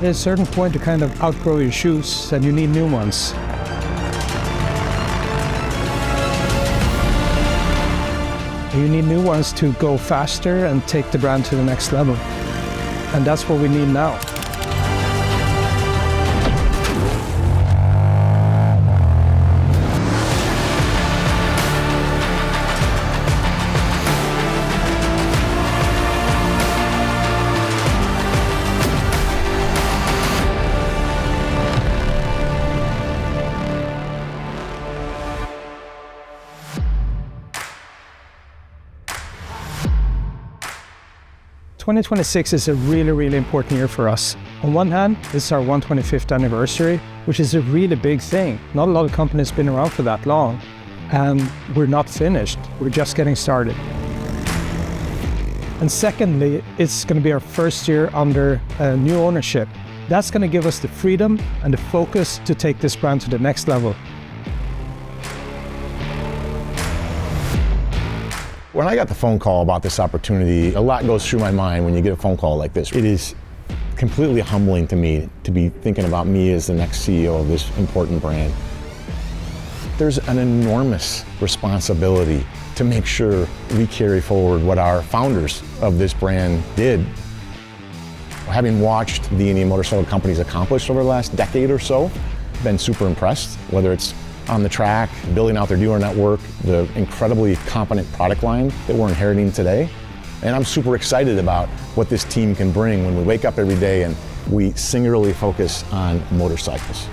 There's a certain point to kind of outgrow your shoes and you need new ones. You need new ones to go faster and take the brand to the next level. And that's what we need now. "2026 is a really important year for us. On one hand, it's our 125th anniversary, which is a really big thing. Not a lot of companies have been around for that long, and we're not finished. We're just getting started. And secondly, it's going to be our first year under new ownership. That's going to give us the freedom and the focus to take this brand to the next level." When I got the phone call about this opportunity, a lot goes through my mind when you get a phone call like this. It is completely humbling to me to be thinking about me as the next CEO of this important brand. There's an enormous responsibility to make sure we carry forward what our founders of this brand did. Having watched the Indian motorcycle companies accomplish over the last decade or so, been super impressed, whether it's on the track, building out their dealer network, the incredibly competent product line that we're inheriting today. And I'm super excited about what this team can bring when we wake up every day and we singularly focus on motorcycles.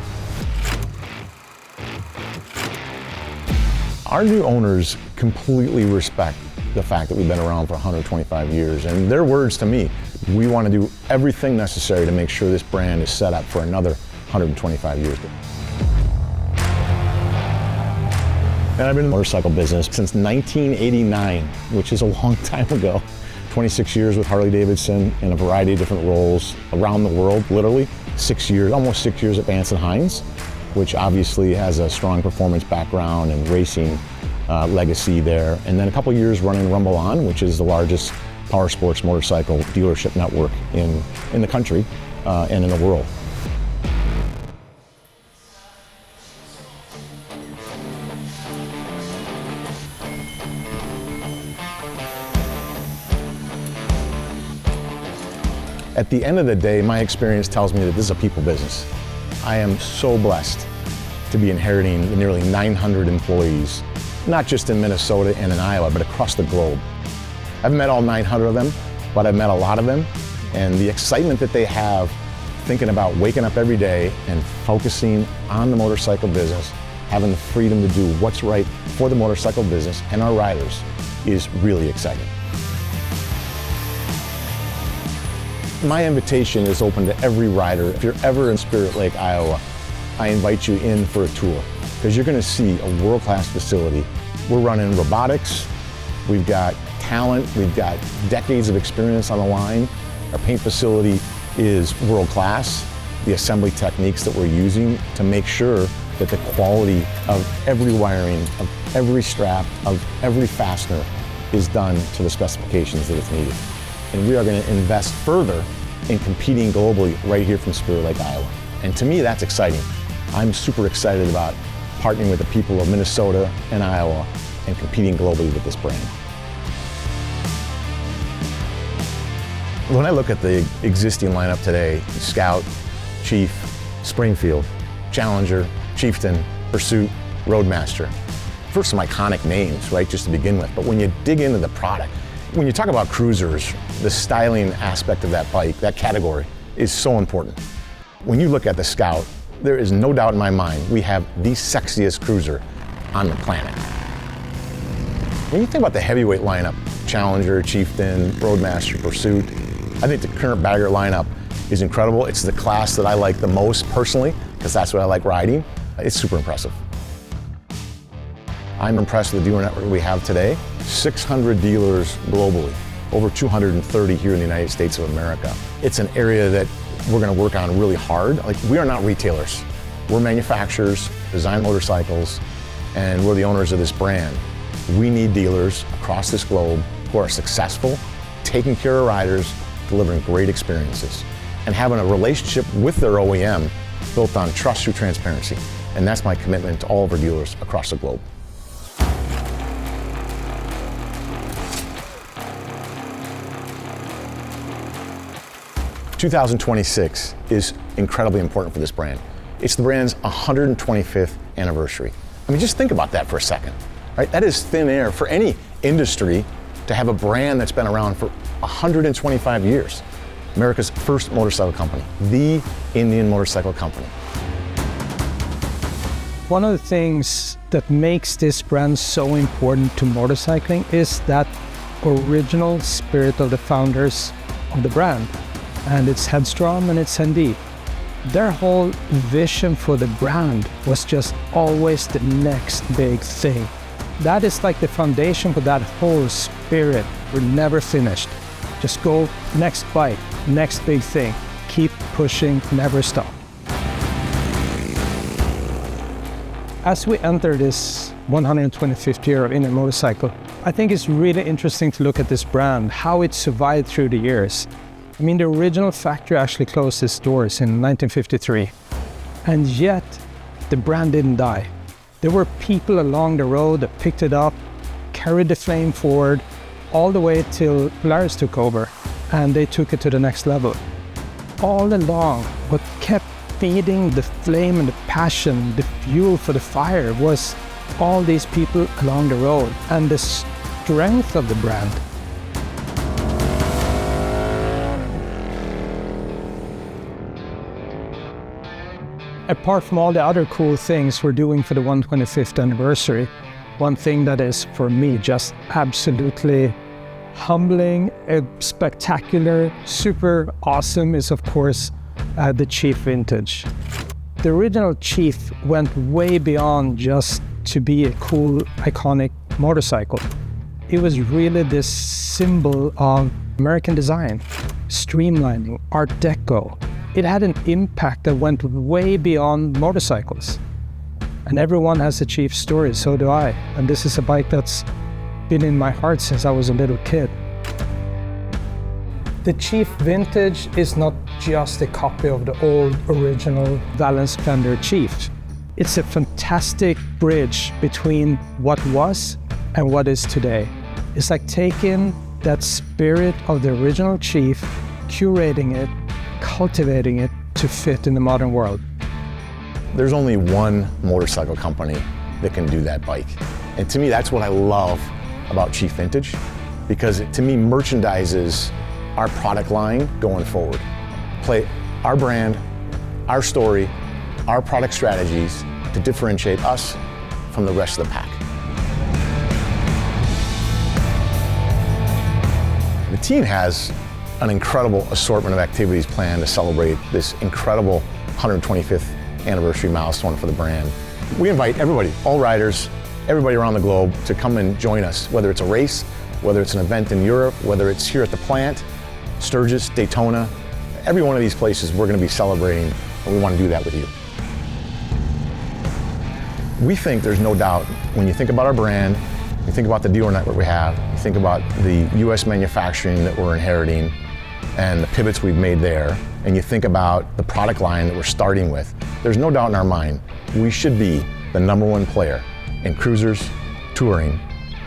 Our new owners completely respect the fact that we've been around for 125 years. And their words to me, we want to do everything necessary to make sure this brand is set up for another 125 years. And I've been in the motorcycle business since 1989, which is a long time ago. 26 years with Harley-Davidson in a variety of different roles around the world, literally. 6 years, almost 6 years at Vance & Hines, which obviously has a strong performance background and racing legacy there. And then a couple years running Rumble On, which is the largest power sports motorcycle dealership network in the country and in the world. At the end of the day, my experience tells me that this is a people business. I am so blessed to be inheriting the nearly 900 employees, not just in Minnesota and in Iowa, but across the globe. I've met all 900 of them, but I've met a lot of them, and the excitement that they have thinking about waking up every day and focusing on the motorcycle business, having the freedom to do what's right for the motorcycle business and our riders is really exciting. My invitation is open to every rider. If you're ever in Spirit Lake, Iowa, I invite you in for a tour because you're going to see a world-class facility. We're running robotics, we've got talent, we've got decades of experience on the line. Our paint facility is world-class. The assembly techniques that we're using to make sure that the quality of every wiring, of every strap, of every fastener is done to the specifications that it's needed. And we are going to invest further in competing globally right here from Spirit Lake, Iowa. And to me, that's exciting. I'm super excited about partnering with the people of Minnesota and Iowa and competing globally with this brand. When I look at the existing lineup today, Scout, Chief, Springfield, Challenger, Chieftain, Pursuit, Roadmaster. First, some iconic names, right, just to begin with. But when you dig into the product, when you talk about cruisers, the styling aspect of that bike, that category, is so important. When you look at the Scout, there is no doubt in my mind we have the sexiest cruiser on the planet. When you think about the heavyweight lineup, Challenger, Chieftain, Roadmaster, Pursuit, I think the current bagger lineup is incredible. It's the class that I like the most personally, because that's what I like riding. It's super impressive. I'm impressed with the dealer network we have today. 600 dealers globally, over 230 here in the United States of America. It's an area that we're going to work on really hard. Like, we are not retailers. We're manufacturers, design motorcycles, and we're the owners of this brand. We need dealers across this globe who are successful, taking care of riders, delivering great experiences. and having a relationship with their OEM built on trust through transparency. And that's my commitment to all of our dealers across the globe. "2026 is incredibly important for this brand. It's the brand's 125th anniversary. I mean, just think about that for a second, right? That is thin air for any industry to have a brand that's been around for 125 years. America's first motorcycle company, the Indian motorcycle company. One of the things that makes this brand so important to motorcycling is that original spirit of the founders of the brand. And it's headstrong and it's handy. Their whole vision for the brand was just always the next big thing. That is like the foundation for that whole spirit. We're never finished. Just go next bike, next big thing. Keep pushing, never stop. As we enter this 125th year of Indian motorcycle, I think it's really interesting to look at this brand, how it survived through the years. I mean, the original factory actually closed its doors in 1953, and yet the brand didn't die. There were people along the road that picked it up, carried the flame forward, all the way till Polaris took over, and they took it to the next level. All along, what kept feeding the flame and the passion, the fuel for the fire, was all these people along the road and the strength of the brand. Apart from all the other cool things we're doing for the 125th anniversary, one thing that is, for me, just absolutely humbling, spectacular, super awesome is, of course, the Chief Vintage. The original Chief went way beyond just to be a cool, iconic motorcycle. It was really this symbol of American design, streamlining, Art Deco. It had an impact that went way beyond motorcycles. And everyone has a Chief story, so do I. And this is a bike that's been in my heart since I was a little kid. The Chief Vintage is not just a copy of the old original Valence Splendor Chief. It's a fantastic bridge between what was and what is today. It's like taking that spirit of the original Chief, curating it, cultivating it to fit in the modern world. There's only one motorcycle company that can do that bike. And to me, that's what I love about Chief Vintage, because it, to me, merchandises our product line going forward. Play our brand, our story, our product strategies to differentiate us from the rest of the pack. The team has an incredible assortment of activities planned to celebrate this incredible 125th anniversary milestone for the brand. We invite everybody, all riders, everybody around the globe to come and join us, whether it's a race, whether it's an event in Europe, whether it's here at the plant, Sturgis, Daytona. Every one of these places we're going to be celebrating, and we want to do that with you. We think there's no doubt, when you think about our brand, you think about the dealer network we have, you think about the US manufacturing that we're inheriting and the pivots we've made there, and you think about the product line that we're starting with, there's no doubt in our mind we should be the #1 player in cruisers, touring,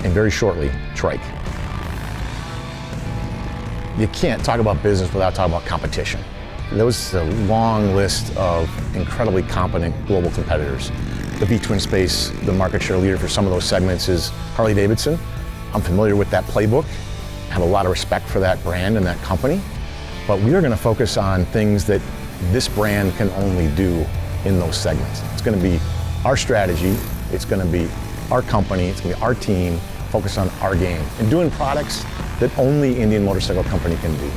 and very shortly, trike. You can't talk about business without talking about competition. There was a long list of incredibly competent global competitors. The V-twin space, the market share leader for some of those segments is Harley-Davidson. I'm familiar with that playbook. I have a lot of respect for that brand and that company. But we are going to focus on things that this brand can only do in those segments. It's going to be our strategy. It's going to be our company. It's going to be our team focused on our game and doing products that only Indian Motorcycle Company can do.